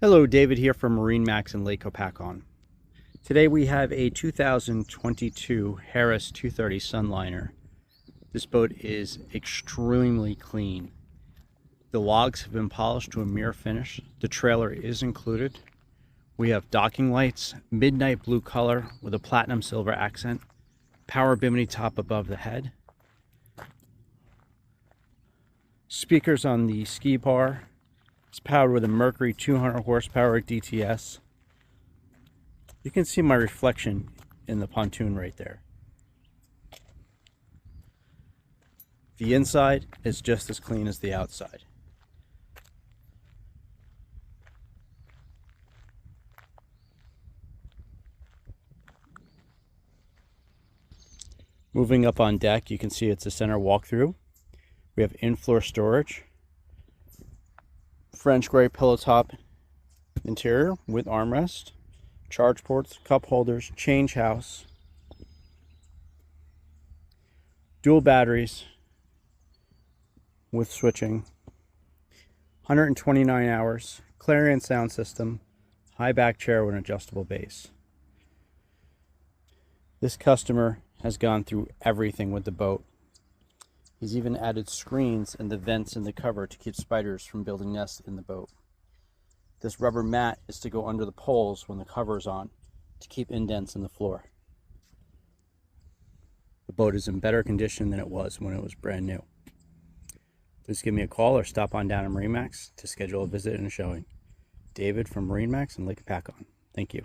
Hello, David here from MarineMax in Lake Hopatcong. Today we have a 2022 Harris 230 Sunliner. This boat is extremely clean. The logs have been polished to a mirror finish. The trailer is included. We have docking lights, midnight blue color with a platinum silver accent, power bimini top above the head, speakers on the ski bar. It's powered with a Mercury 200 horsepower DTS. You can see my reflection in the pontoon right there. The inside is just as clean as the outside. Moving up on deck, you can see it's a center walkthrough. We have in-floor storage, French gray pillow top interior with armrest, charge ports, cup holders, change house, dual batteries with switching, 129 hours, Clarion sound system, high back chair with an adjustable base. This customer has gone through everything with the boat. He's even added screens in the vents in the cover to keep spiders from building nests in the boat. This rubber mat is to go under the poles when the cover is on to keep indents in the floor. The boat is in better condition than it was when it was brand new. Please give me a call or stop on down to MarineMax to schedule a visit and a showing. David from MarineMax in Lake Hopatcong. Thank you.